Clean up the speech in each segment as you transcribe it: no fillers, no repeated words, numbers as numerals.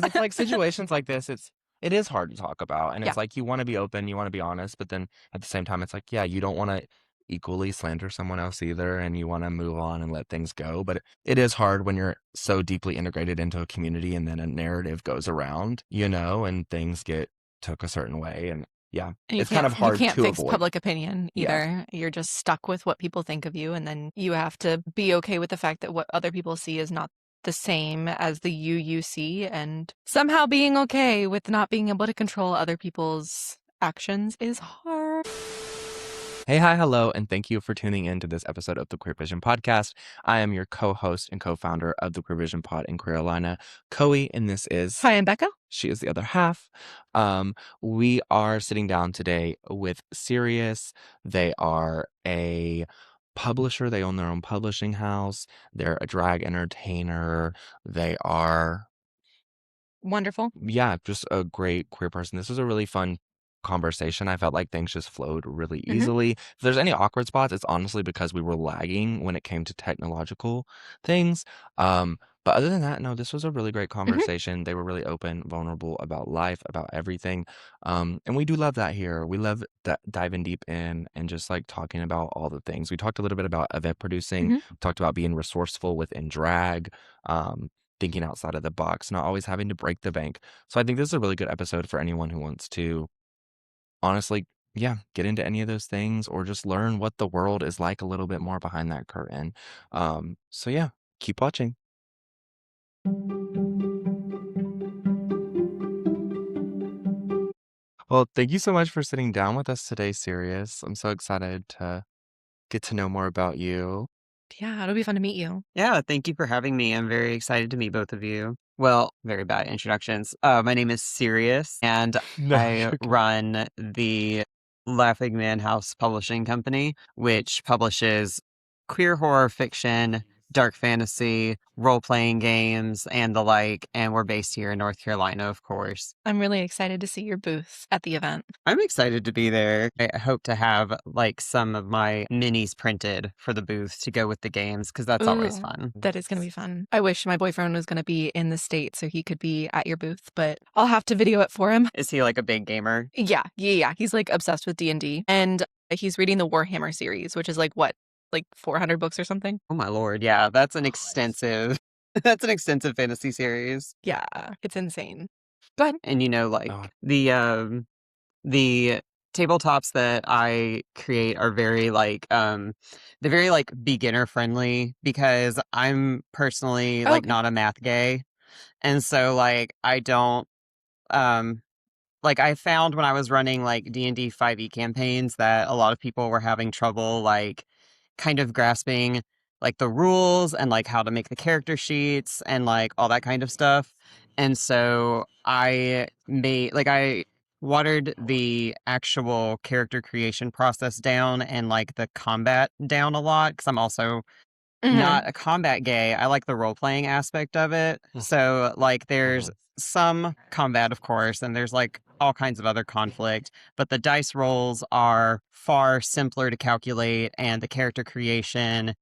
because it's like situations like this, it is hard to talk about, and Yeah. it's like you want to be open, you want to be honest, but then at the same time, it's like, yeah, you don't want to equally slander someone else either, and you want to move on and let things go. But it is hard when you're so deeply integrated into a community, and then a narrative goes around, and things get took a certain way, and yeah, And it's kind of you hard can't to fix avoid. public opinion Yeah. either. You're just stuck with what people think of you, and then you have to be okay with the fact that what other people see is not the same as the you see, and somehow being okay with not being able to control other people's actions is hard. Hey, hi, hello, and thank you for tuning in to this episode of the Queer Vision Podcast. I am your co-host and co-founder of the Queer Vision Pod in Carolina, Coe, and this is... Hi, I'm Becca. She is the other half. We are sitting down today with Sirius. They are a publisher. They own their own publishing house. They're a drag entertainer. They are... Wonderful. Yeah, just a great queer person. This was a really fun conversation. I felt like things just flowed really easily. If there's any awkward spots, it's honestly because we were lagging when it came to technological things. But other than that, no, this was a really great conversation. They were really open, vulnerable about life, about everything. And we do love that here. We love that diving deep in and just like talking about all the things. We talked a little bit about event producing, talked about being resourceful within drag. Thinking outside of the box, not always having to break the bank. So I think this is a really good episode for anyone who wants to honestly, yeah, get into any of those things or just learn what the world is like a little bit more behind that curtain. So yeah, keep watching. Well, thank you so much for sitting down with us today, Sirius. I'm so excited to get to know more about you. Yeah, it'll be fun to meet you. Yeah, thank you for having me. I'm very excited to meet both of you. Well, very bad introductions. My name is Sirius, and No, I you're good. run the Laughing Man House Publishing Company, which publishes queer horror fiction, dark fantasy, role-playing games, and the like. And we're based here in North Carolina, of course. I'm really excited to see your booth at the event. I'm excited to be there. I hope to have like some of my minis printed for the booth to go with the games because that's always Ooh, fun. that is going to be fun. I wish my boyfriend was going to be in the States so he could be at your booth, but I'll have to video it for him. Is he like a big gamer? Yeah. He's like obsessed with D&D, and he's reading the Warhammer series, which is like what, like 400 books or something? Oh my lord, yeah, that's an extensive that's an extensive fantasy series. Yeah, it's insane. Go ahead. And like Oh, the tabletops that I create are very they're very like beginner friendly because I'm personally Oh, like okay. not a math gay. And so like I don't um like I found when I was running like D&D 5e campaigns that a lot of people were having trouble like kind of grasping like the rules and like how to make the character sheets and like all that kind of stuff. And so I watered the actual character creation process down and like the combat down a lot because I'm also Mhm. not a combat gay. I like the role playing aspect of it. So like there's some combat, of course, and there's like all kinds of other conflict, but the dice rolls are far simpler to calculate and the character creation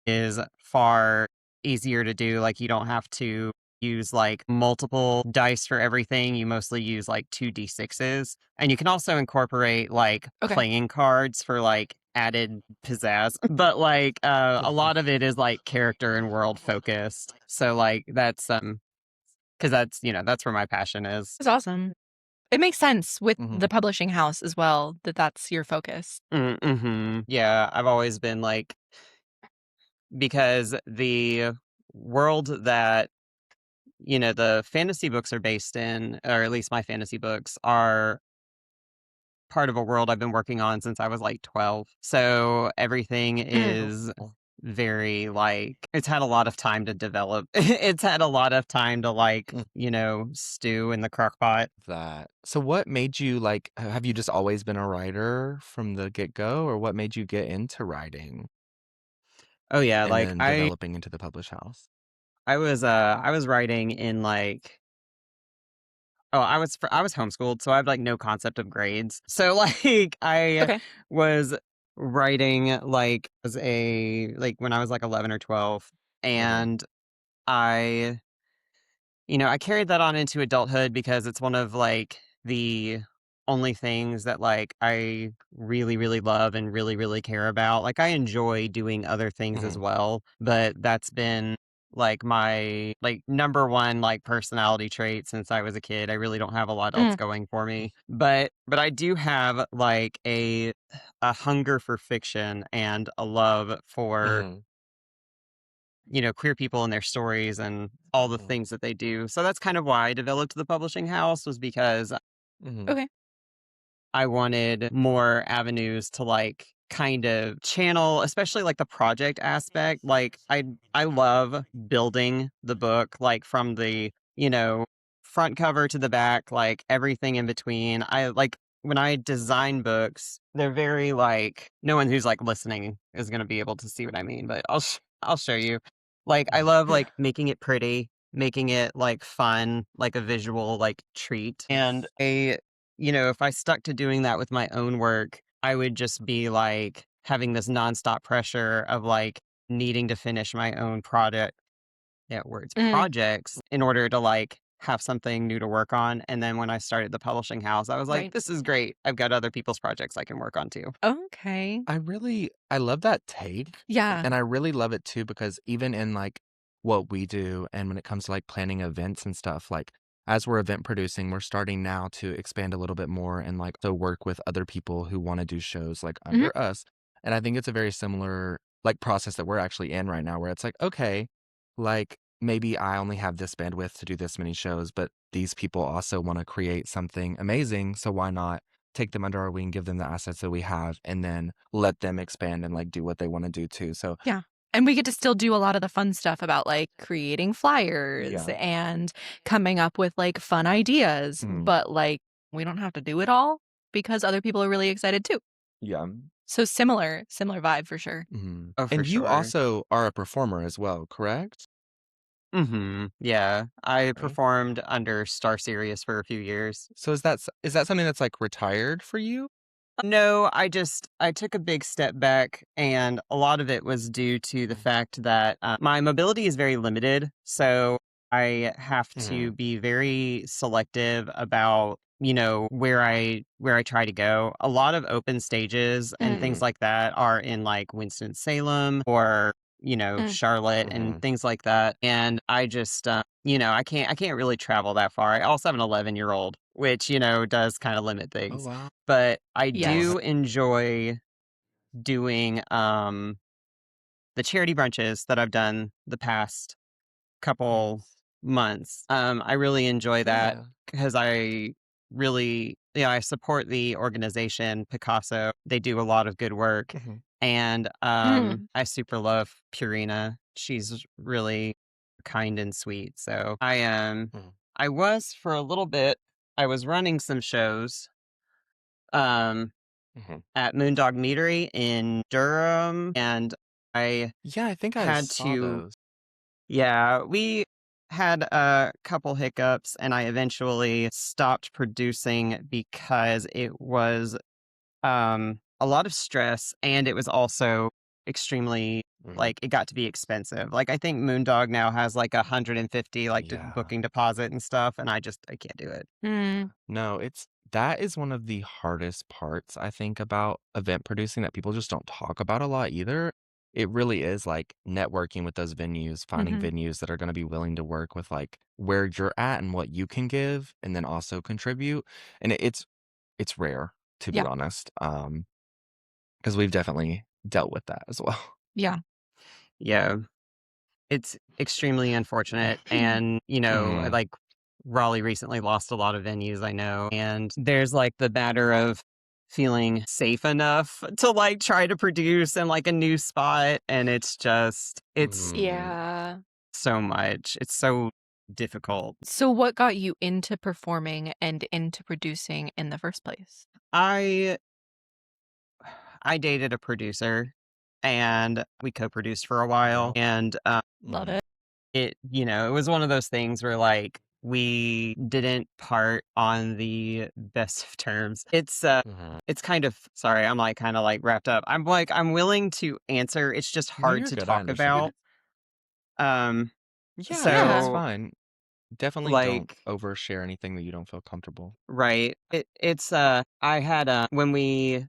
is far easier to do. Like you don't have to use like multiple dice for everything. You mostly use like 2d6s. And you can also incorporate like Okay. playing cards for like added pizzazz. But like a lot of it is like character and world focused. So like that's because that's that's where my passion is. It's awesome. It makes sense with mhm. the publishing house as well that that's your focus. Mm-hmm. Yeah, I've always been like because the world that the fantasy books are based in, or at least my fantasy books are part of a world I've been working on since I was like 12. So everything Mhm. is very like it's had a lot of time to develop. It's had a lot of time to like, stew in the crock pot. That. So what made you like, have you just always been a writer from the get-go, or what made you get into writing Oh yeah, and like then developing into the published house? I was writing in like I was homeschooled, so I have like no concept of grades. So like I Okay. was writing like as a like when I was like 11 or 12 Okay. and I I carried that on into adulthood because it's one of like the only things that like I really, really love and really, really care about. Like I enjoy doing other things as Mhm, well, but that's been like my like number one like personality trait since I was a kid. I really don't have a lot else Mm, going for me. But I do have like a hunger for fiction and a love for mhm, queer people and their stories and all the mhm, things that they do. So that's kind of why I developed the publishing house was because mhm, okay. I wanted more avenues to like kind of channel, especially like the project aspect. Like I love building the book like from the, front cover to the back, like everything in between. I like when I design books, they're very like no one who's like listening is going to be able to see what I mean, but I'll show you. Like I mhm, love like making it pretty, making it like fun, like a visual like treat. And if I stuck to doing that with my own work, I would just be like having this nonstop pressure of like needing to finish my own project, yeah, words, Mm, projects in order to like have something new to work on. And then when I started the publishing house, I was like, right. this is great. I've got other people's projects I can work on too. Okay. I love that take, Yeah. and I really love it too because even in, like, what we do and when it comes to, like, planning events and stuff, like, as we're event producing, we're starting now to expand a little bit more and, like, to work with other people who wanna do shows, like, Mhm. under us, and I think it's a very similar, like, process that we're actually in right now where it's like, "Okay, like, maybe I only have this bandwidth to do this many shows, but these people also wanna create something amazing, so why not take them under our wing, give them the assets that we have, and then let them expand and, like, do what they wanna do too, so Yeah. And we get to still do a lot of the fun stuff about, like, creating flyers yeah. and coming up with, like, fun ideas, Mhm. but, like, we don't have to do it all because other people are really excited too. Yeah. So similar vibe for sure. Mhm. Oh, for And you sure. also are a performer as well, correct? Yeah. I Right. performed under Star Sirius for a few years. So is that something that's, like, retired for you? No, I took a big step back, and a lot of it was due to the Mm. fact that my mobility is very limited. So I have to Mhm. be very selective about where I try to go. A lot of open stages and Mm, things Mhm. like that are in like Winston Salem or mm, Charlotte and Mhm. things like that. And I just I can't really travel that far. I also have an 11-year-old, which does kind of limit Oh, things, wow. but I yes. do enjoy doing, the charity brunches that I've done the past couple Nice. months. I really enjoy that Yeah. because I really, I support the organization Picasso. They do a lot of good work, Mhm. and Mm, I super love Purina. She's really kind and sweet. So Mhm. I was for a little bit. I was running some shows. Um, Mhm. at Moondog Meadery in Durham, and I Yeah, I think I had saw to those. yeah, we had a couple hiccups, and I eventually stopped producing because it was, a lot of stress, and it was also extremely Mhm. like, it got to be expensive. Like, I think Moondog now has, like, 150, like, Yeah. booking deposit and stuff, and I can't do it. mm, No, it's that is one of the hardest parts, I think, about event producing that people just don't talk about a lot either. It really is, like, networking with those venues, finding mhm. venues that are gonna be willing to work with, like, where you're at and what you can give, and then also contribute, and it's rare, to be Yeah, honest, because 'cause we've definitely dealt with that as well. yeah. Yeah. It's extremely unfortunate, and, Mhm, like, Raleigh recently lost a lot of venues, I know, and there's, like, the matter of feeling safe enough to, like, try to produce in, like, a new spot, and it's mhm, Yeah. so much. It's so difficult. So what got you into performing and into producing in the first place? I I dated a producer, and we co-produced for a while, uh-huh, and, Love mhm, it. it was one of those things where, like, we didn't part on the best of terms. mhm. It's kind of sorry, I'm, like, kinda, like, wrapped up. I'm willing to answer, it's just No, hard you're to good, I talk understand. about. Um, Yeah, no, it's Yeah. so fine. Definitely don't Like, overshare anything that you don't feel comfortable. right. It's I had when we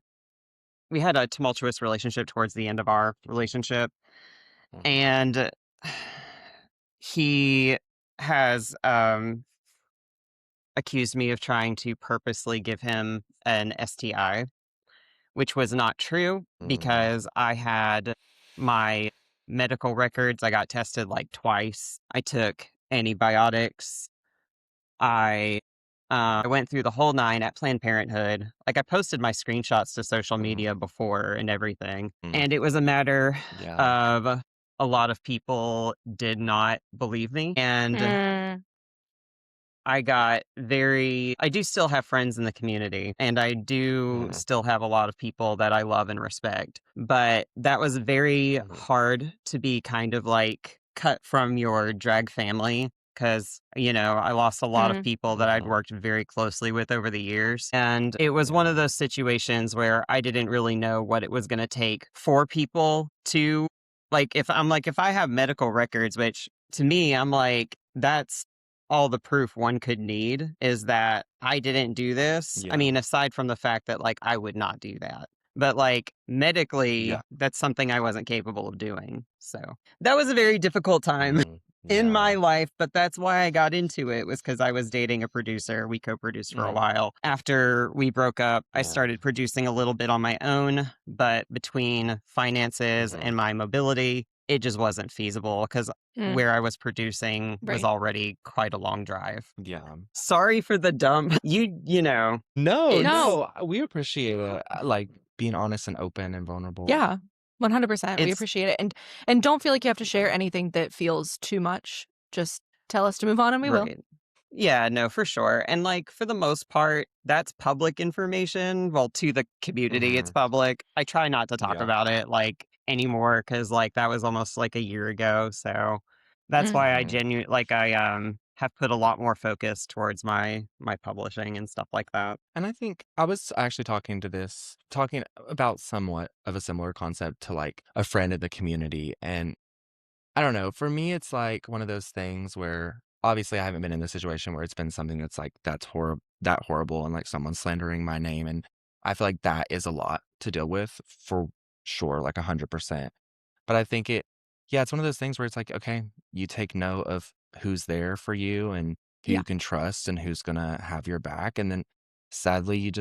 had a tumultuous relationship towards the end of our relationship, Mhm, and he has accused me of trying to purposely give him an STI, which was not true mm, because I had my medical records. I got tested like twice. I took antibiotics. I went through the whole 9 at Planned Parenthood. Like, I posted my screenshots to social mhm, media before and everything, mm, and it was a matter yeah, of a lot of people did not believe me, and Mm, I do still have friends in the community, and I do mhm, still have a lot of people that I love and respect, but that was very mhm, hard to be kind of, like, cut from your drag family because I lost a lot of mm, people that I'd mhm, worked very closely with over the years, and it was one of yeah, those situations where I didn't really know what it was gonna take for people to if I have medical records, which to me, I'm like, that's all the proof one could need is that I didn't do this. I yeah, mean, aside from the fact that, like, I would not do that. But, like, yeah, medically, that's something I wasn't capable of doing. So, that was a very difficult time mm, in my yeah, life, but that's why I got into it was because I was dating a producer. We co-produced for a mhm, while. After we broke up, I yeah, started producing a little bit on my own, but between finances mhm, and my mobility, it just wasn't feasible because mm, where I was producing was right. already quite a long drive. yeah. Sorry for the dump. No, It's No, no, we appreciate it, like, being honest and open and vulnerable. yeah, 100%. We it's appreciate it, and don't feel like you have to share anything that feels too much. Just tell us to move on, and we will. right. Yeah, no, for sure. And like for the most part, that's public information. Well, to the community, it's Mhm, public. I try not to talk yeah, about it like anymore because like that was almost like a year ago. So that's Mm, why mhm. I have put a lot more focus towards my publishing and stuff like that. And I think I was actually talking about somewhat of a similar concept to, like, a friend in the community, and I don't know, for me, it's, like, one of those things where obviously I haven't been in the situation where it's been something that's, like, that horrible and, like, someone slandering my name, and I feel like that is a lot to deal with for sure, like, 100%. But I think yeah, it's one of those things where it's like, okay, you take note of who's there for you and who yeah, you can trust and who's gonna have your back. And then sadly, you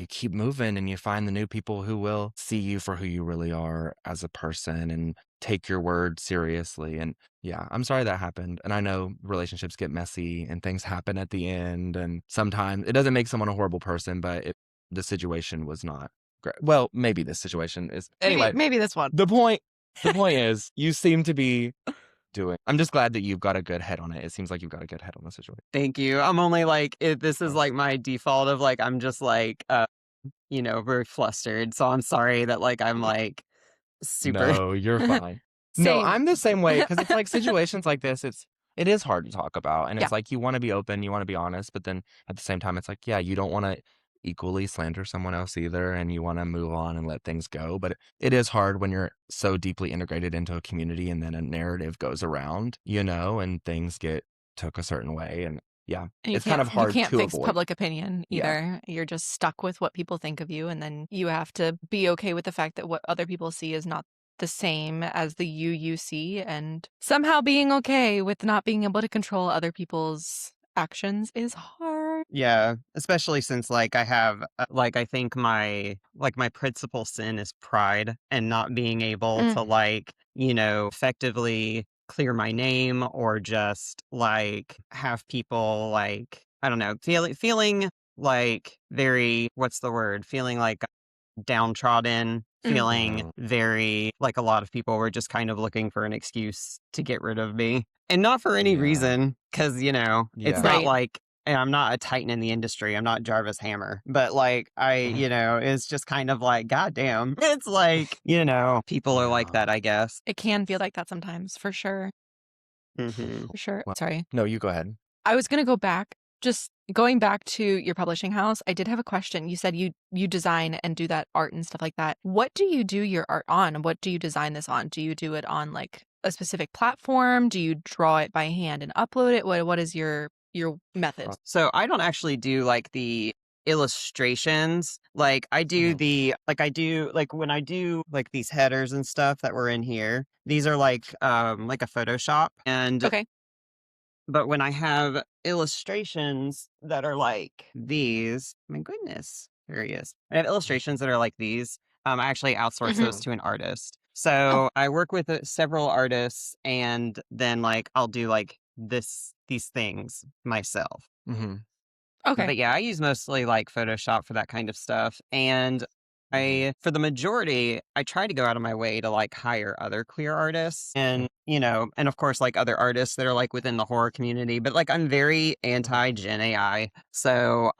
keep moving and you find the new people who will see you for who you really are as a person and take your word seriously. And yeah, I'm sorry that happened. And I know relationships get messy and things happen at the end. And sometimes it doesn't make someone a horrible person, but the situation was not great. Well, maybe this situation is. maybe Anyway, maybe this one. the point the point is, you seem to be doing I'm just glad that you've got a good head on it. It seems like you've got a good head on the situation. Thank you. I'm only like this is Oh, like my default of like I'm just like very flustered. So I'm sorry that like I'm like super no, you're fine. No, Same. I'm the same way because it's like situations like this, it is hard to talk about, and Yeah, it's like you wanna be open, you wanna be honest, but then at the same time, it's like, yeah, you don't wanna equally slander someone else either, and you wanna move on and let things go, but it is hard when you're so deeply integrated into a community and then a narrative goes around, and things get took a certain way, and yeah, and it's kind of you hard can't to fix avoid. public opinion Yeah. either. You're just stuck with what people think of you, and then you have to be okay with the fact that what other people see is not the same as the you see, and somehow being okay with not being able to control other people's actions is hard. Yeah, especially since like I have I think my principal sin is pride and not being able Mm, to effectively clear my name or just like have people like I don't know, feeling like very what's the word? Feeling like downtrodden, mm, feeling Mhm. very like a lot of people were just kind of looking for an excuse to get rid of me. And not for any Yeah. reason, because, it's Yeah. not right. like and I'm not a titan in the industry. I'm not Jarvis Hammer. But like Mhm. it's just kind of like, God damn. It's like, people are like Yeah. that, I guess. It can feel like that sometimes, for sure. Hmm. For sure. Well, Sorry. no, you go ahead. I was gonna go back, just going back to your publishing house, I did have a question. You said you design and do that art and stuff like that. What do you do your art on? What do you design this on? Do you do it on, like, a specific platform? Do you draw it by hand and upload it? What is your method? So I don't actually do like the illustrations. Like I do Mhm. when I do like these headers and stuff that were in here, these are like a Photoshop. And Okay. but when I have illustrations that are like these, my goodness, there he is. I have illustrations that are like these. I actually outsource Mhm. those to an artist. Oh, So I work with several artists, and then like I'll do like these things myself. Mhm. okay. But yeah, I use mostly like Photoshop for that kind of stuff. And Mhm. for the majority, I try to go out of my way to like hire other queer artists Mhm. and, and of course, like other artists that are like within the horror community. But like, I'm very Mhm. anti Gen AI. So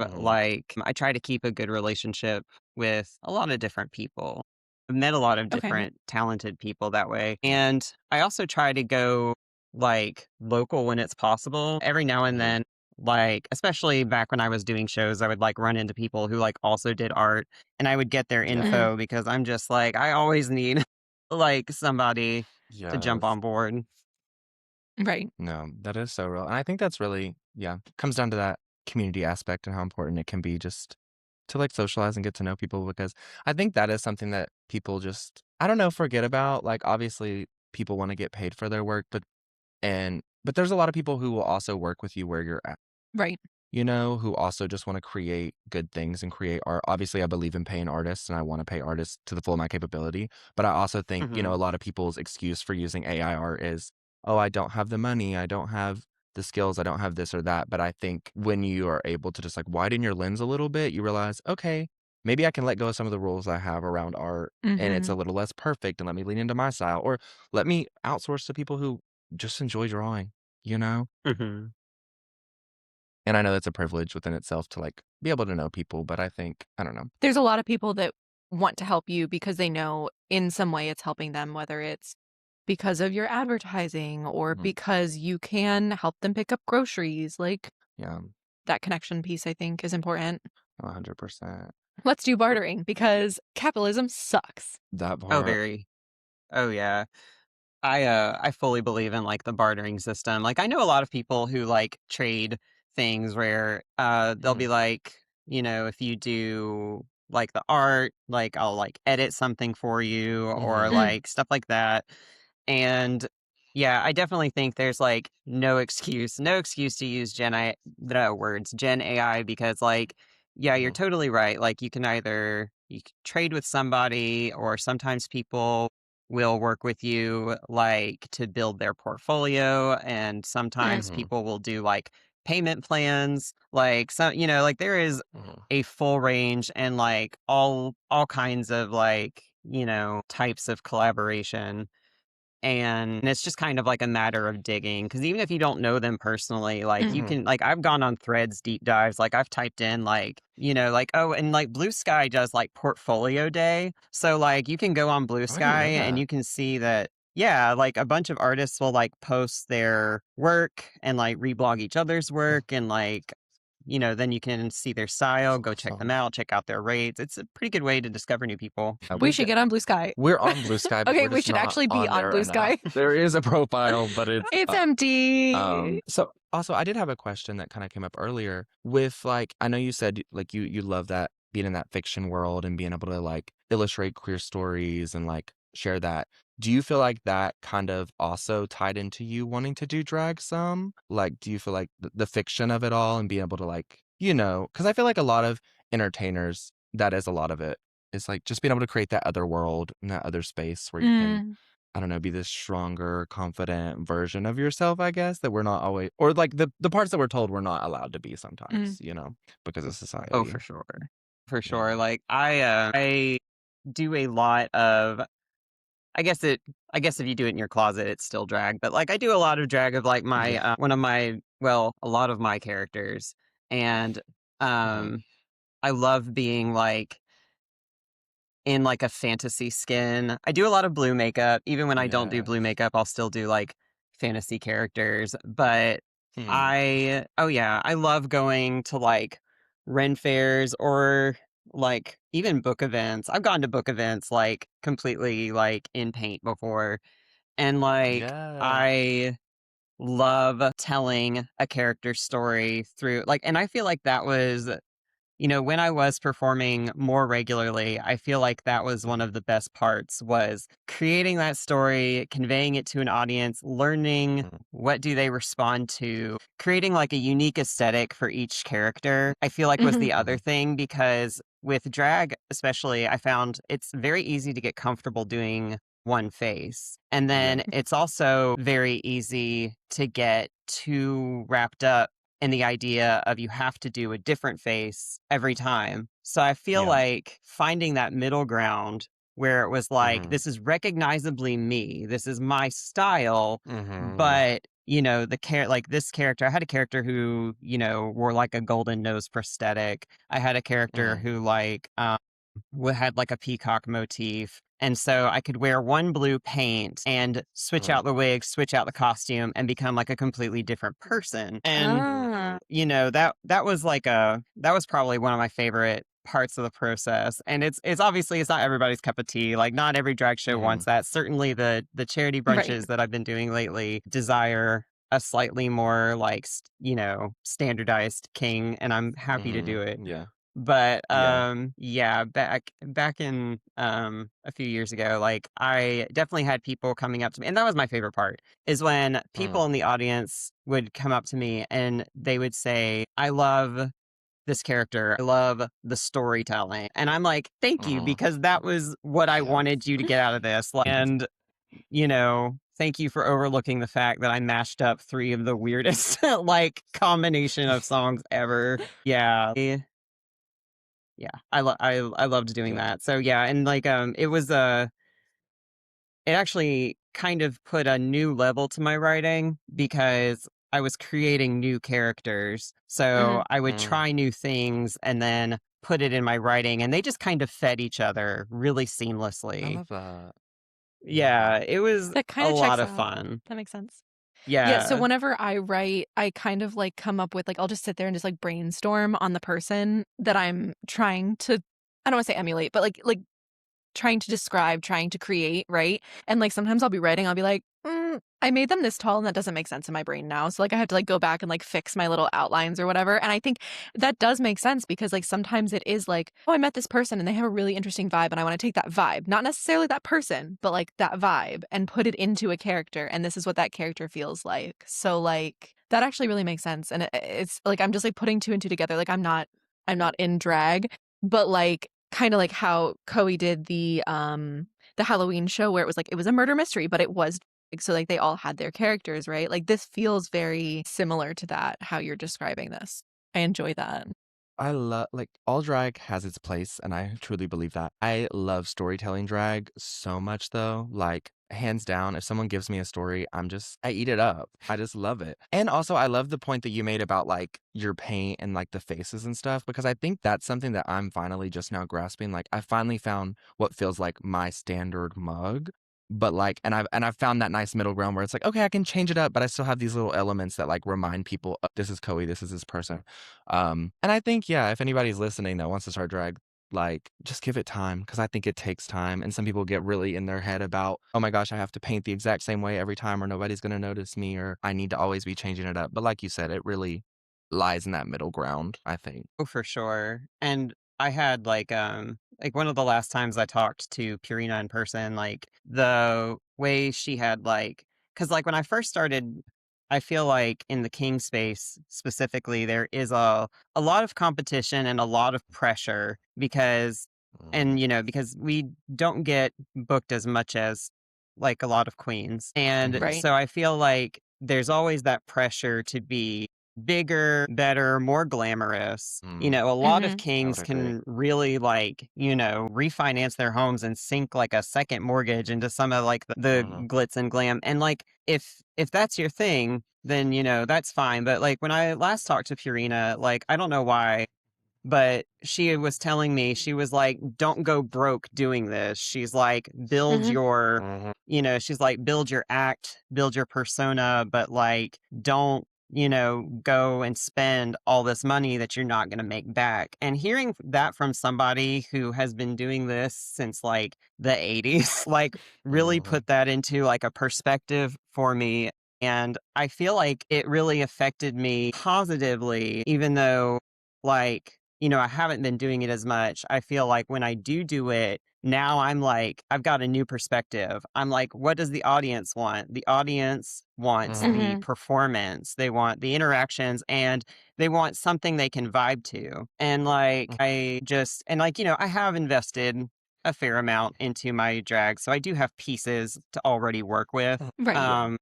Mhm. I try to keep a good relationship with a lot of different people. I've met a lot of Okay. different talented people that way. And I also try to go like local when it's possible. Every now and Mhm. then, like, especially back when I was doing shows, I would, like, run into people who, like, also did art, and I would get their Mhm. info because I'm just like, I always need, like, somebody to jump Yes. on board. Right. No, that is so real, and I think that's really comes down to that community aspect and how important it can be just to, like, socialize and get to know people because I think that is something that people just, I don't know, forget about, like, obviously, people wanna get paid for their work, but there's a lot of people who will also work with you where you're at. Right. Who also just want to create good things and create art. Obviously, I believe in paying artists and I want to pay artists to the full of my capability. But I also think, Mhm, a lot of people's excuse for using AI art is, oh, I don't have the money. I don't have the skills. I don't have this or that. But I think when you are able to just like widen your lens a little bit, you realize, okay, maybe I can let go of some of the rules I have around art and it's a Mhm. little less perfect and let me lean into my style or let me outsource to people who just enjoy drawing, you know? mhm. And I know that's a privilege within itself to, like, be able to know people, but I think I don't know. There's a lot of people that want to help you because they know in some way it's helping them, whether it's because of your advertising or Mhm. because you can help them pick up groceries. Like Yeah, that connection piece, I think, is important. 100%. Let's do bartering because capitalism sucks. That Oh, part. very. Oh, yeah. I fully believe in, like, the bartering system. Like, I know a lot of people who, like, trade things where, they'll be Mhm, like, if you do, like, the art, like, I'll, like, edit something for you or, mhm, Mm, like, stuff like that. And, yeah, I definitely think there's, like, no excuse to use Gen AI because, like, yeah, you're mhm, totally right. Like, you can trade with somebody or sometimes people will work with you, like, to build their portfolio, and mm, sometimes mhm, people will do, like, payment plans, like, like, there is mhm, a full range and, like, all kinds of, like, types of collaboration. And it's just kind of like a matter of digging, because even if you don't know them personally, like, you mm, mhm, can like, I've gone on Threads deep dives, like, I've typed in, like, like, oh, and, like, Blue Sky does, like, portfolio day. So, like, you can go on Blue oh, I didn't Sky know and that. you can see that, yeah, like, a bunch of artists will, like, post their work and, like, reblog each other's Mm, work and, like, then you can see their style, that's go check them awesome. out, check out their rates. It's a pretty good way to discover new people. we should get on Blue Sky. We're on Blue Sky, but Okay, we're we just should not actually be on on there Blue right now. Sky. There is a profile, but it's, It's empty. so also I did have a question that kinda came up earlier with, like I know you said, like, you love that being in that fiction world and being able to, like, illustrate queer stories and, like, share that. Do you feel like that kind of also tied into you wanting to do drag some? Like, do you feel like the fiction of it all and being able to, like, because I feel like a lot of entertainers, that is a lot of it. It's, like, just being able to create that other world and that other space where you can Mm, I don't know, be this stronger, confident version of yourself, I guess, that we're not always or like the parts that we're told we're not allowed to be mm, sometimes, because of Oh, society. for sure. For Yeah. sure. Like, I do a lot of I guess it I guess if you do it in your closet, it's still drag, but, like, I do a lot of drag of, like, my, Yeah. one of my well, a lot of my characters, and, Mhm. um, I love being, like, in, like, a fantasy skin. I do a lot of blue makeup. Even when I don't do blue Yes. makeup, I'll still do, like, fantasy characters, but Hmm. oh, yeah, I love going to, like, Ren fairs or, like, even book events. I've gone to book events, like, completely, like, in paint before, And like, Yeah. I love telling a character story through like, and I feel like that was, when I was performing more regularly, I feel like that was one of the best parts was creating that story, conveying it to an audience, learning Mhm. what do they respond to, creating like a unique aesthetic for each character. I feel like was Mhm. the other Mhm. thing because with drag especially, I found it's very easy to get comfortable doing one face. And Yeah. then it's also very easy to get too wrapped up in the idea of you have to do a different face every time. So I feel Yeah. like finding that middle ground where it was like, Mhm. this is recognizably me, this is my style, Mhm. but like this character, I had a character who, wore like a golden nose prosthetic. I had a character Mhm. who like had like a peacock motif. And so I could wear one blue paint and switch Mhm. out the wig, switch out the costume, and become like a completely different person. And Ah. that was like that was probably one of my favorite parts of the process. And it's obviously it's not everybody's cup of tea. Like not every drag show wants Mhm. that. Certainly the charity Right. brunches that I've been doing lately desire a slightly more like standardized king, and I'm happy to do Mhm. it. Yeah. But, Yeah. yeah, back in, a few years ago, like, I definitely had people coming up to me and that was my favorite part, is when people Mhm. in the audience would come up to me and they would say, "I love this character. I love the storytelling." And I'm like, "Thank you, Mhm. because that was what I Yes. wanted you to get out of this." And, thank you for overlooking the fact that I mashed up 3 of the weirdest, like, combination of songs ever. Yeah. Yeah, I loved doing Yeah. that. So yeah, and like it actually kind of put a new level to my writing because I was creating new characters. So Mhm. I would Mm. try new things and then put it in my writing and they just kind of fed each other really I seamlessly. love that. I love Yeah, that. it was That a kind of lot checks of out. fun. That makes sense. Yeah, so Yeah. whenever I write, I kind of like come up with like I'll just sit there and just like brainstorm on the person that I'm trying to I don't want to say emulate, but like trying to describe, trying to create, right? And like sometimes I'll be writing, I'll be like, I made them this tall and that doesn't make sense in my brain now. So like I have to like go back and like fix my little outlines or whatever. And I think that does make sense because like sometimes it is like, oh, I met this person and they have a really interesting vibe and I want to take that vibe, not necessarily that person, but like that vibe and put it into a character. And this is what that character feels like. So like that actually really makes sense. And it's like I'm just like putting two and two together. Like I'm not in drag, but like kind of like how Coe did the Halloween show where it was like it was a murder mystery, but it was like, so like they all had their characters, right? Like this feels very similar to that, how you're describing this. I enjoy that. I love like all drag has its place, and I truly believe that. I love storytelling drag so much though. Like hands down, if someone gives me a story, I eat it up. I just love it. And also I love the point that you made about like your paint and like the faces and stuff, because I think that's something that I'm finally just now grasping. Like I finally found what feels like my standard mug. But like and I've found that nice middle ground where it's like, okay, I can change it up, but I still have these little elements that like remind people, oh, this is Coe, this is this person. And I think, yeah, if anybody's listening that wants to start drag, like, just give it time because I think it takes time. And some people get really in their head about, oh my gosh, I have to paint the exact same way every time or nobody's going to notice me or I need to always be changing it up. But like you said, it really lies in that middle ground, I think. Oh, for sure. And I had like one of the last times I talked to Purina in person, like the way she had like because like when I first started, I feel like in the king space specifically, there is a lot of competition and a lot of pressure because Mm, and because we don't get booked as much as like a lot of queens. And mhm, Right. so I feel like there's always that pressure to be bigger, better, more glamorous. mm, A lot of Mhm. I would kings agree. can really like, refinance their homes and sink like a second mortgage into some of like the Mhm, glitz and glam. And like if that's your thing, then that's fine. But like when I last talked to Purina, like I don't know why, but she was telling me, she was like, don't go broke doing this. She's like, Mhm. she's like, build your act, build your persona, but like, don't go and spend all this money that you're not going to make back. And hearing that from somebody who has been doing this since like the 80s, like really Mhm. put that into like a perspective for me. And I feel like it really affected me positively, even though like, I haven't been doing it as much. I feel like when I do it, now I'm like, I've got a new perspective. I'm like, what does the audience want? The audience wants Mhm. the Mm-hmm. performance, they want the interactions, and they want something they can vibe to. And like, I have invested a fair amount into my drag. So I do have pieces to already work with. Right. Yeah. Um,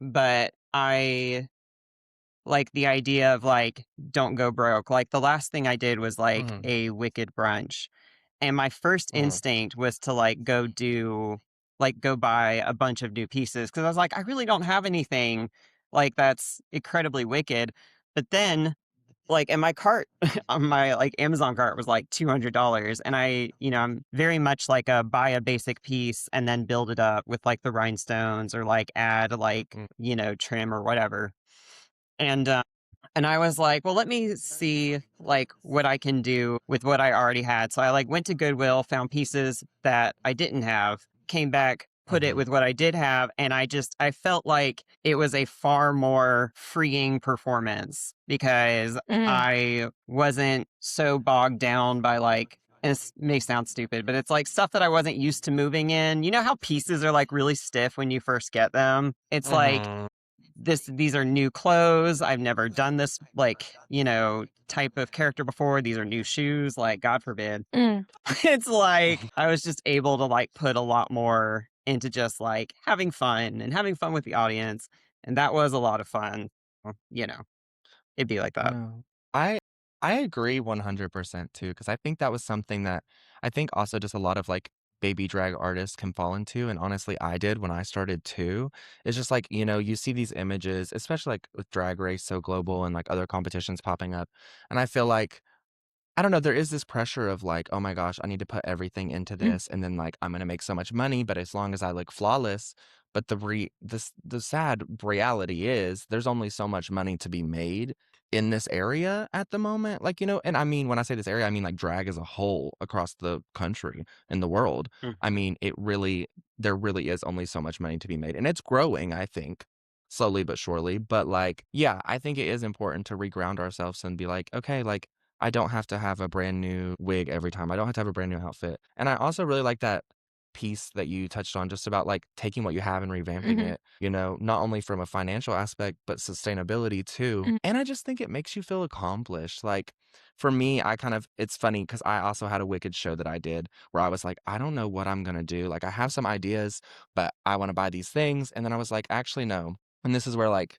but I like the idea of like, don't go broke. Like the last thing I did was like Mhm. a wicked brunch. And my first Mhm. instinct was to like go buy a bunch of new pieces because I was like, I really don't have anything like that's incredibly wicked. But then like and my cart on my like Amazon cart was like $200. And I'm very much like a buy a basic piece and then build it up with like the rhinestones or like add like, Mm. trim or whatever. And and I was like, well, let me see like what I can do with what I already had. So I like went to Goodwill, found pieces that I didn't have, came back, put it Mhm. with what I did have, and I felt like it was a far more freeing performance because Mm-hmm. I wasn't so bogged down by like and this may sound stupid, but it's like stuff that I wasn't used to moving in. You know how pieces are like really stiff when you first get them? It's like Mhm. these are new clothes. I've never done this like, type of character before. These are new shoes, like God forbid. Mm. It's like I was just able to like put a lot more into just like having fun and having fun with the audience. And that was a lot of fun. It'd be like that. No. I I agree 100% too, because I think that was something that I think also just a lot of, like, baby drag artists can fall into, and honestly, I did when I started too. It's just like, you see these images, especially, like, with Drag Race so global and, like, other competitions popping up, and I feel like I don't know, there is this pressure of like, "Oh my gosh, I need to put everything into Mm. this, and then, like, I'm gonna make so much money, but as long as I look flawless." But the sad reality is there's only so much money to be made in this area at the moment, like, and I mean, when I say this area, I mean, like, drag as a whole across the country and the world. I Mhm. mean, there really is only so much money to be made, and it's growing, I think, slowly but surely, but, like, yeah, I think it is important to reground ourselves and be like, "Okay, like, I don't have to have a brand new wig every time. I don't have to have a brand new outfit." And I also really like that piece that you touched on just about like taking what you have and revamping Mm-hmm. it, not only from a financial aspect, but sustainability too. Mm. And I just think it makes you feel accomplished. Like for me, it's funny because I also had a Wicked show that I did where I was like, I don't know what I'm going to do. Like I have some ideas, but I want to buy these things. And then I was like, actually, no. And this is where like,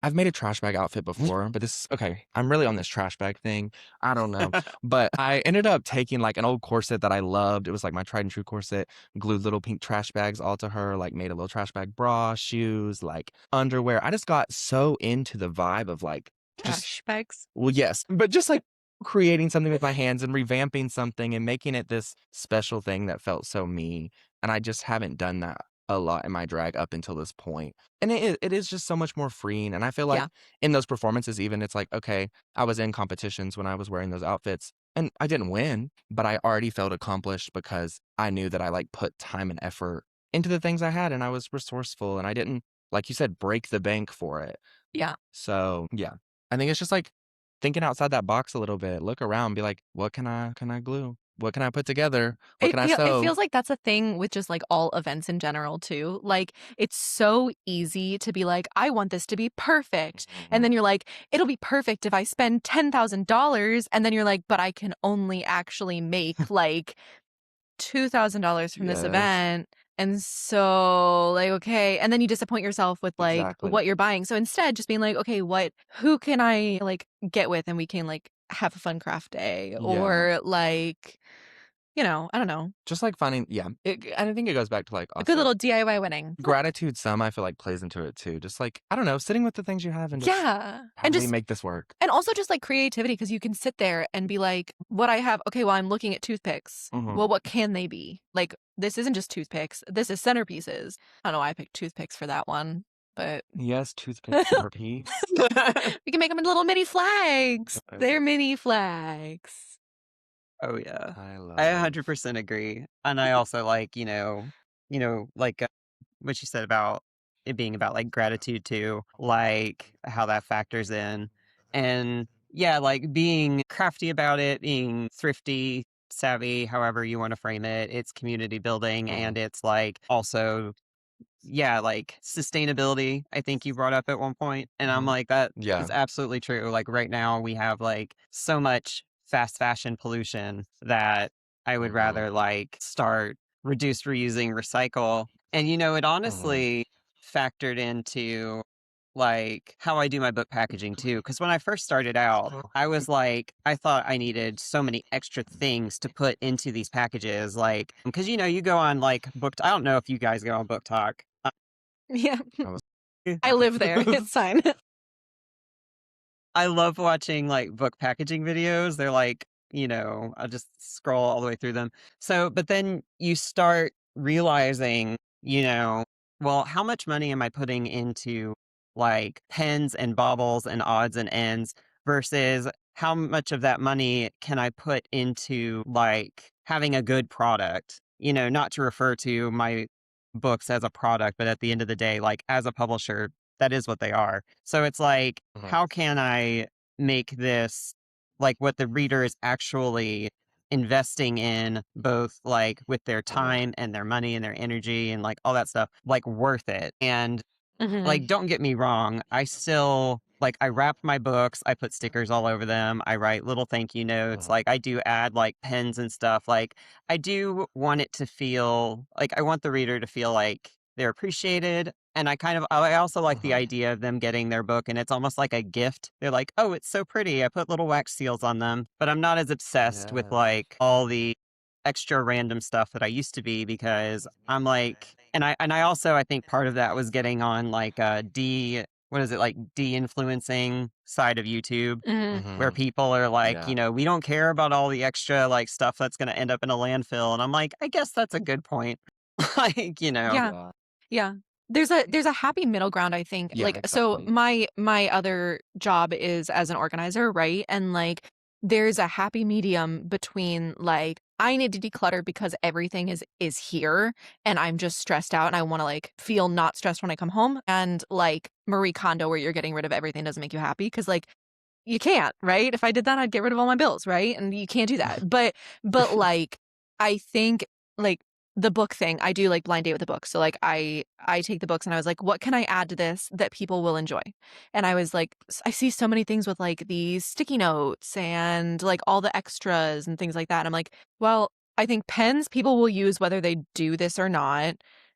I've made a trash bag outfit before, but this okay, I'm really on this trash bag thing. I don't know. But I ended up taking like an old corset that I loved. It was like my tried and true corset, glued little pink trash bags all to her, like made a little trash bag bra, shoes, like underwear. I just got so into the vibe of like just Trash bags. well, yes, but just like creating something with my hands and revamping something and making it this special thing that felt so me. And I just haven't done that a lot in my drag up until this point. And it is just so much more freeing. And I feel like Yeah. in those performances, even it's like, okay, I was in competitions when I was wearing those outfits and I didn't win, but I already felt accomplished because I knew that I like put time and effort into the things I had and I was resourceful and I didn't, like you said, break the bank for it. Yeah. So yeah, I think it's just like thinking outside that box a little bit. Look around, be like, what can I glue? What can I put together? What can I It sew? feels like that's a thing with just like all events in general too. Like it's so easy to be like, I want this to be perfect. And Mhm. then you're like, it'll be perfect if I spend $10,000. And then you're like, but I can only actually make like $2,000 from this Yes, event. And so like, okay. And then you disappoint yourself with like exactly. what you're buying. So instead just being like, okay, who can I like get with and we can like have a fun craft day Yeah. or like, I don't know, Just like finding, yeah. And I think it goes back to like a good also little DIY wedding. gratitude. Some I feel like plays into it too. Just like, I don't know, sitting with the things you have and just Yeah. how do we make this work? And also just like creativity because you can sit there and be like, what I have, okay, well, I'm looking at toothpicks. Mhm. Well, what can they be? Like, this isn't just toothpicks. This is centerpieces. I don't know why I picked toothpicks for that one. but Yes, toothpicks and repeat. we can make them into little mini flags. They're mini flags. Oh yeah. I I love. 100% agree. And I also like, like what you said about it being about like gratitude too, like how that factors in. And yeah, like being crafty about it, being thrifty, savvy, however you want to frame it. It's community building Mhm. and it's like also yeah, like sustainability, I think you brought up at one point, and I'm Mhm. like, that Yeah. is absolutely true. Like right now we have like so much fast fashion pollution that I would Mhm. rather like start reduce, reusing, recycle. And it Mhm. honestly factored into like how I do my book packaging too. Because when I first started out, I was like, I thought I needed so many extra things to put into these packages. Like, because you go on like I don't know if you guys go on Book Talk. Yeah, I was I live there. It's fine. I love watching like book packaging videos. They're like, I just scroll all the way through them. So, but then you start realizing, well, how much money am I putting into like pens and baubles and odds and ends versus how much of that money can I put into like having a good product? Not to refer to my books as a product, but at the end of the day, like as a publisher, that is what they are. So it's like, Mhm. how can I make this like what the reader is actually investing in, both like with their Mhm. time and their money and their energy and like all that stuff, like worth it? And Hmm. like, don't get me wrong, I still like I wrap my books, I put stickers all over them, I write little thank you notes, Mhm. like I do add like pens and stuff. Like I do want it to feel like I want the reader to feel like they're appreciated. And I also like the Mhm. idea of them getting their book and it's almost like a gift. They're like, "Oh, it's so pretty. I put little wax seals on them." But I'm not as obsessed with Yes. like all the extra random stuff that I used to be because I'm like and I also I think part of that was getting on like what is it like de-influencing side of YouTube Hmm. where Mhm. people are like, Yeah. we don't care about all the extra like stuff that's going to end up in a landfill and I'm like, I guess that's a good point. like, Yeah. Yeah. Yeah. There's a happy middle ground, I think. Yeah, Like, so exactly. my other job is as an organizer, right? And like there's a happy medium between like I need to declutter because everything is here and I'm just stressed out and I want to like feel not stressed when I come home, and like Marie Kondo where you're getting rid of everything doesn't make you happy because like you can't, right? If I did that, I'd get rid of all my bills, right? And you can't do that. But like I think like the book thing, I do like blind date with the book. So like I take the books and I was like, what can I add to this that people will enjoy? And I was like, I see so many things with like these sticky notes and like all the extras and things like that. And I'm like, well, I think pens people will use whether they do this or not.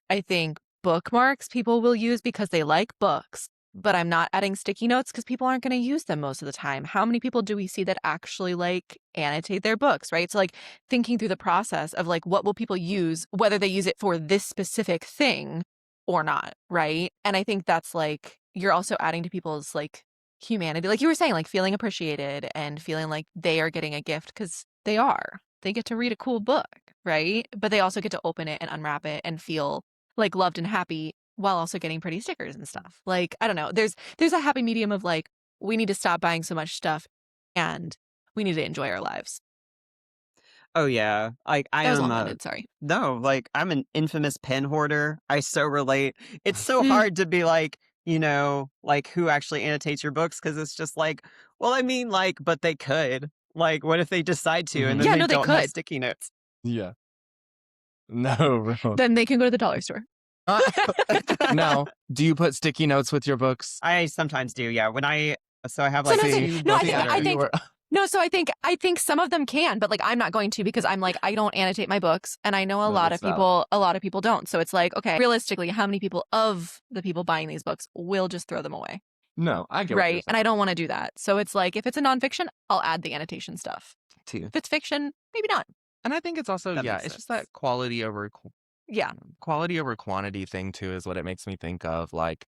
I think bookmarks people will use because they like books, but I'm not adding sticky notes because people aren't going to use them most of the time. How many people do we see that actually like annotate their books, right? So like thinking through the process of like what will people use, whether they use it for this specific thing or not, right? And I think that's like you're also adding to people's like humanity, like you were saying, like feeling appreciated and feeling like they are getting a gift because they are. They get to read a cool book, right? But they also get to open it and unwrap it and feel like loved and happy while also getting pretty stickers and stuff. Like, I don't know. There's a happy medium of like we need to stop buying so much stuff and we need to enjoy our lives. Oh yeah. Like I That was am a long-winded, sorry. no, like I'm an infamous pen hoarder. I so relate. It's so Mm. hard to be like, like who actually annotates your books because it's just like, well, I mean like, but they could. Like what if they decide to and then Yeah, Mhm. they no, they don't have could. sticky notes? Yeah. No, bro. Then they can go to the dollar store. Now, do you put sticky notes with your books? I sometimes do, yeah. So I have like Sometimes they, See, two no, I books see, think that I are we think were no, so I think some of them can, but like I'm not going to because I'm like I don't annotate my books and I know No, that's valid. a lot of people don't. So it's like, okay, realistically, how many people of the people buying these books will just throw them away? No, I get what you're Right? And saying I don't want to do that. So it's like if it's a nonfiction, I'll add the annotation stuff. too. If it's fiction, maybe not. And I think it's also, that yeah, makes it's just that sense. Yeah. quality over quantity thing too is what it makes me think of. Like,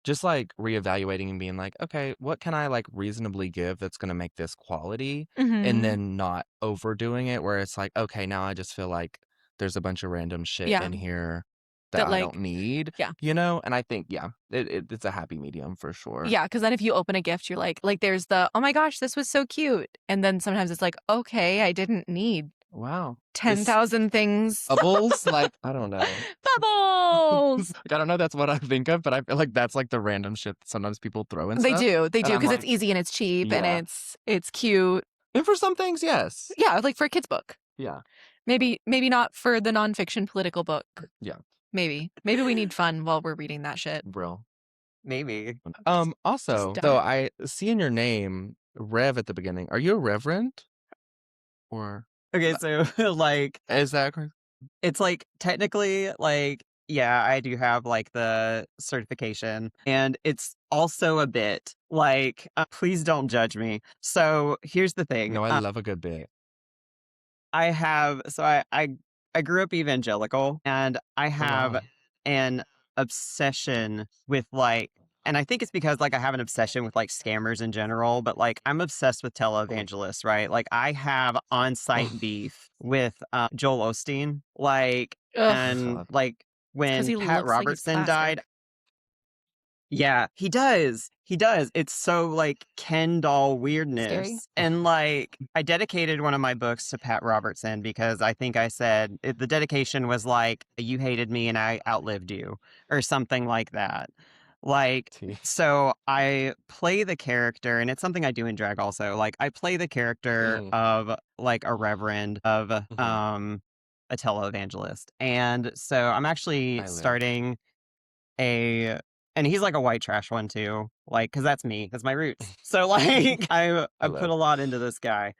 just like reevaluating and being like, okay, what can I like reasonably give that's going to make this quality, and Hmm. then not overdoing it where it's like, okay, now I just feel like there's a bunch of random shit Yeah. in here. that I like, don't need, yeah. And I think, it's a happy medium for sure. Yeah, because then if you open a gift, you're like there's the, oh my gosh, this was so cute. And then sometimes it's like, okay, I didn't need Wow. 10,000 things. Bubbles? Like, I don't know. Bubbles! Like, I don't know that's what I think of, but I feel like that's like the random shit that sometimes people throw and They stuff. do, And I'm because it's like, easy and it's cheap and yeah. it's cute. And for some things, yes. Yeah, like for a kid's book. Yeah. Maybe not for the nonfiction political book. Yeah. Maybe we need fun while we're reading that shit. Real. Maybe. Also, Just so I see in your name Rev at the beginning. Are you a reverend? Or Okay, so like is that correct? it's like technically like yeah, I do have like the certification and it's also a bit like please don't judge me. So here's the thing. No, I love a good bit. I have so I grew up evangelical and I have wow. an obsession with like and I think it's because like I have an obsession with like scammers in general, but like I'm obsessed with televangelists, right? Like I have on-site beef with Joel Osteen, like Ugh. and like Because when he Pat looks like he's Robertson died, plastic. yeah, he does. He does. It's so like Ken doll Scary. weirdness. And like I dedicated one of my books to Pat Robertson because I think I said the dedication was like you hated me and I outlived you or something like that. Like Tea. so I play the character and it's something I do in drag also. Like I play the character of like a reverend of a televangelist. And so I'm actually I live. starting a and he's like a white trash one too, like because that's me, that's my roots. So like I put live. a lot into this guy.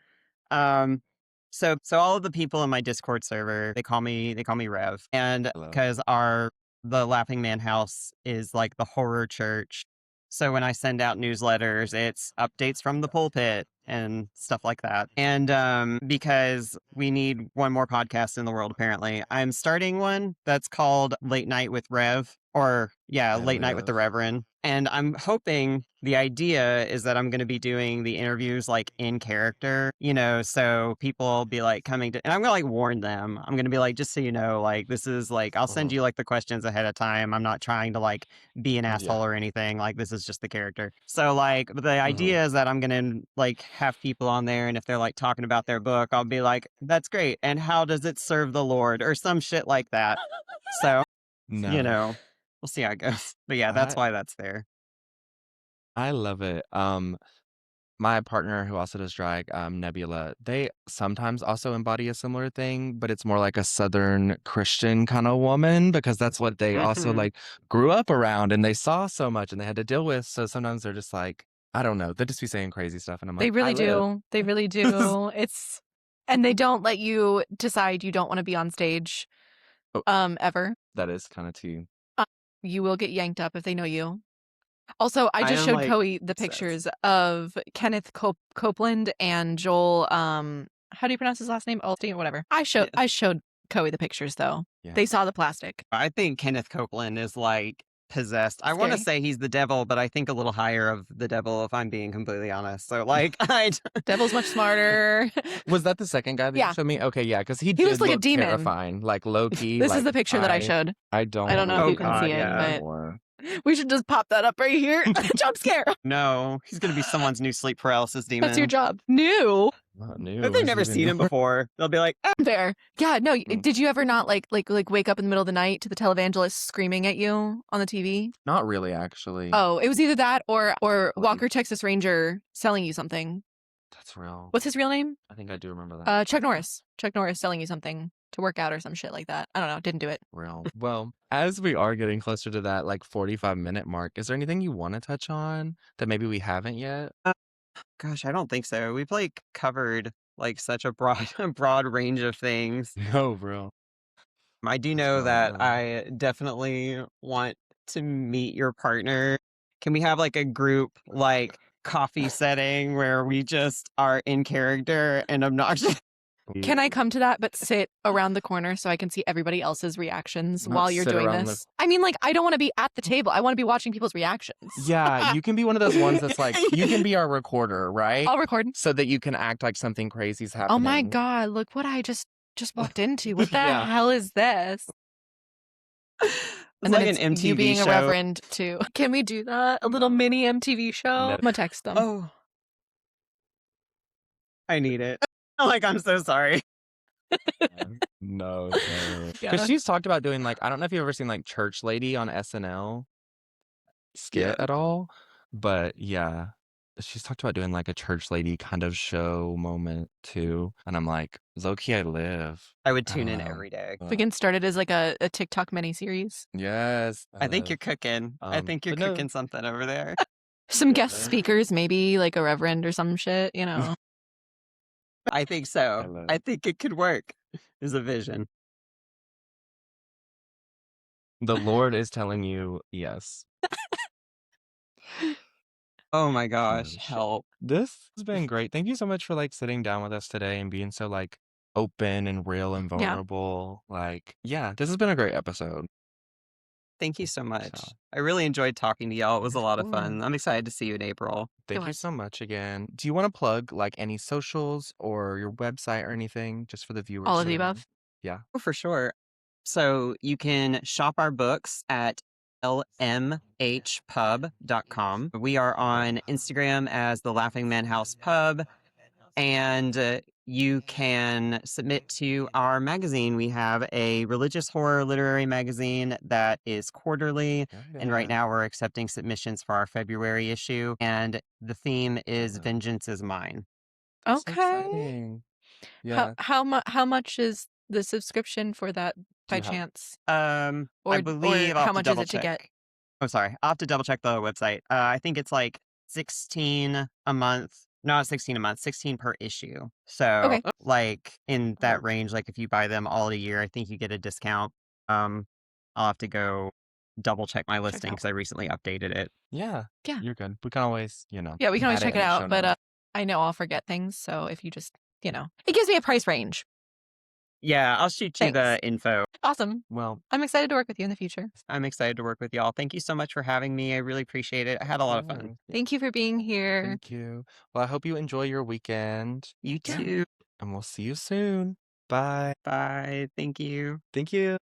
Um, so all of the people in my Discord server they call me Rev, and Hello. because our the Laughing Man House is like the horror church. So when I send out newsletters, it's updates from the pulpit and stuff like that. And because we need one more podcast in the world, apparently, I'm starting one that's called Late Night with Rev, or yeah, I Late Night with the live. Reverend. And I'm hoping the idea is that I'm going to be doing the interviews like in character, so people will be like coming to, and I'm going to like warn them. I'm going to be like, just so you know, like, this is like, I'll send you like the questions ahead of time. I'm not trying to like be an asshole or anything. Like, this is just the character. So, like, the idea is that I'm going to like have people on there, and if they're like talking about their book, I'll be like, that's great. And how does it serve the Lord or some shit like that? So, No. we'll see how it goes. But yeah, that's why that's there. I love it. My partner who also does drag, Nebula, they sometimes also embody a similar thing, but it's more like a Southern Christian kind of woman because that's what they also like grew up around and they saw so much and they had to deal with. So sometimes they're just like, I don't know, they just be saying crazy stuff, and I'm They like, I really live. do. They really do. And they don't let you decide you don't want to be on stage, Oh, ever. that is kind of tea. You will get yanked up if they know you. Also, I I just am showed like Coey the obsessed. pictures of Kenneth Copeland and Joel. How do you pronounce his last name? Olstein, whatever. I showed Coey the pictures though. Yeah. They saw the plastic. I think Kenneth Copeland is like possessed. I want to Scary. say he's the devil, but I think a little higher of the devil if I'm being completely honest. So like Devil's much smarter. Was that the second guy that Yeah. you showed me? Okay, yeah, because he He did looks like a look demon. terrifying, like low key. This is Like the picture that I showed. I don't. I don't know if Oh you can God, see it, yeah. but Anymore. we should just pop that up right here. Jump scare. No, he's gonna be someone's new sleep paralysis demon. That's your job. New. Not new. If they've never seen him before, they'll be like, Fair. Yeah, no, did you ever not like wake up in the middle of the night to the televangelist screaming at you on the TV? Not really, actually. Oh, it was either that or Walker Texas Ranger selling you something. That's real. What's his real name? I think I do remember that. Chuck Norris. Chuck Norris selling you something to work out or some shit like that. I don't know. Didn't do it. Real. Well, as we are getting closer to that like 45-minute mark, is there anything you want to touch on that maybe we haven't yet? gosh, I don't think so. We've like covered like such a broad a broad range of things. No, bro. I do That's know that wild. I definitely want to meet your partner. Can we have like a group like coffee setting where we just are in character and obnoxious? Can I come to that but sit around the corner so I can see everybody else's reactions Not while you're sit doing around this? I mean, like, I don't want to be at the table. I want to be watching people's reactions. Yeah, you can be one of those ones that's like, you can be our recorder, right? I'll record. So that you can act like something crazy's happening. Oh my God, look what I just walked into. What the Yeah. hell is this? And then like an it's you MTV being a show. reverend too. Can we do that? A little mini MTV show? No. I'm gonna text them. Oh, I need it. Like, I'm so sorry. No, because Yeah. she's talked about doing like, I don't know if you've ever seen like Church Lady on SNL skit Yeah. at all, but yeah, she's talked about doing like a church lady kind of show moment too. And I'm like, low-key, I live. I would I tune don't in know. every day. We can start it as like a TikTok mini series. Yes. I think you're cooking. I think you're but no. cooking something over there. Some guest speakers, maybe like a reverend or some shit, you know. I think so. I think it could work. Is a vision. The Lord is telling you yes. Oh my gosh, shit. help. This has been great. Thank you so much for like sitting down with us today and being so like open and real and Yeah. vulnerable. Like, yeah, this has been a great episode. Thank you so much. So, I really enjoyed talking to y'all. It was a of lot of course. fun. I'm excited to see you in April. Thank you so much again. Do you want to plug like any socials or your website or anything just for the viewers? All so of the they know? above. Yeah. Oh, for sure. So you can shop our books at lmhpub.com. We are on Instagram as the Laughing Man House Pub, and you can submit to our magazine. We have a religious horror literary magazine that is quarterly, and right now we're accepting submissions for our February issue, and the theme is Vengeance is Mine. So Okay. exciting. Yeah. How much is the subscription for that by you have- chance? I Or believe I'll how have to much is double it to get? check. I'm sorry. I'll have to double check the website. I think it's like 16 a month. Not 16 a month, 16 per issue. So, Okay. like in that range, like if you buy them all a year, I think you get a discount. I'll have to go double check my listing out. because I recently updated it. Yeah. Yeah. You're good. We can always, Yeah, we can always add check in it the show out, but notes. I know I'll forget things, so if you just, it gives me a price range. Yeah, I'll shoot you the info. Awesome. Well, I'm excited to work with you in the future. I'm excited to work with y'all. Thank you so much for having me. I really appreciate it. I had a lot of fun. Thank you for being here. Thank you. Well, I hope you enjoy your weekend. You too. And we'll see you soon. Bye. Bye. Thank you. Thank you.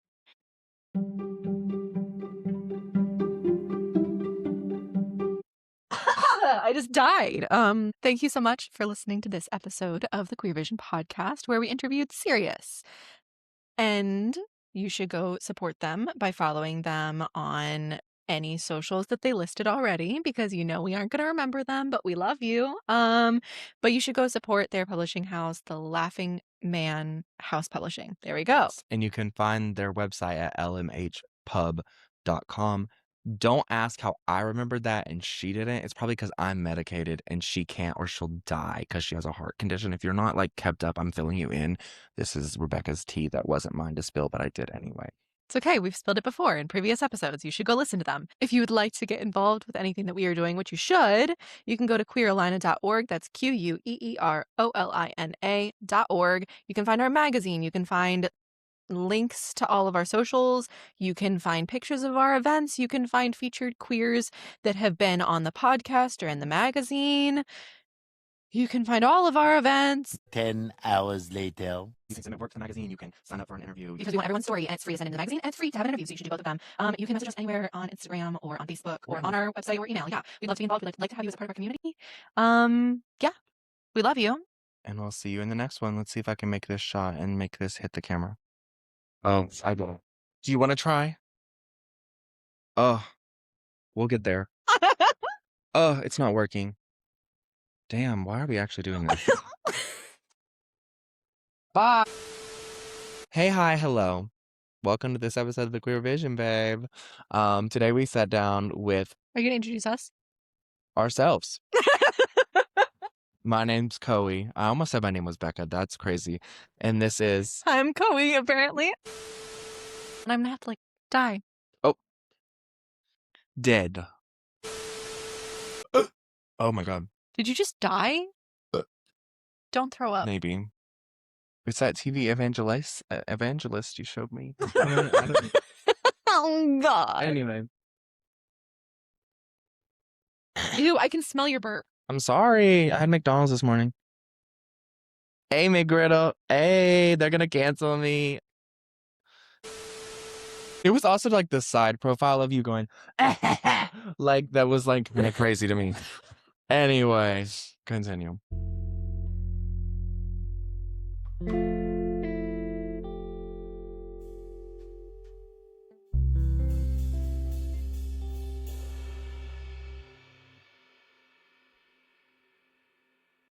I just died. Thank you so much for listening to this episode of the Queer Vision podcast where we interviewed Sirius. And you should go support them by following them on any socials that they listed already, because we aren't going to remember them, but we love you. But you should go support their publishing house, the Laughing Man House Publishing. There we go. And you can find their website at lmhpub.com. Don't ask how I remembered that and she didn't. It's probably because I'm medicated and she can't, or she'll die because she has a heart condition. If you're not like kept up, I'm filling you in. This is Rebecca's tea that wasn't mine to spill, but I did anyway. It's okay. We've spilled it before in previous episodes. You should go listen to them. If you would like to get involved with anything that we are doing, which you should, you can go to queerolina.org. That's queerolina.org. You can find our magazine. You can find links to all of our socials. You can find pictures of our events. You can find featured queers that have been on the podcast or in the magazine. You can find all of our events. 10 hours later. You can submit work to the magazine. You can sign up for an interview. Because we want everyone's story, and it's free to send in the magazine, and it's free to have an interview, so you should do both of them. You can message us anywhere on Instagram or on Facebook or on our website or email. Yeah, we'd love to be involved. We'd like to have you as a part of our community. Yeah, we love you. And we'll see you in the next one. Let's see if I can make this shot and make this hit the camera. Oh, I will. Do you want to try? Oh, we'll get there. Oh, it's not working. Damn, why are we actually doing this? Bye. Hey, hi, hello. Welcome to this episode of the Queer Vision, babe. Today we sat down with Are you gonna introduce us? ourselves. My name's Coe. I almost said my name was Becca. That's crazy. And this is... I'm Coe, apparently. And I'm gonna have to, die. Oh. Dead. Oh my god. Did you just die? Don't throw up. Maybe. It's that TV evangelist you showed me. Oh, God. Anyway. Ew, I can smell your burp. I'm sorry. I had McDonald's this morning. Hey, McGriddle. Hey, they're gonna cancel me. It was also like the side profile of you going, like that was like really crazy to me. Anyways, continue.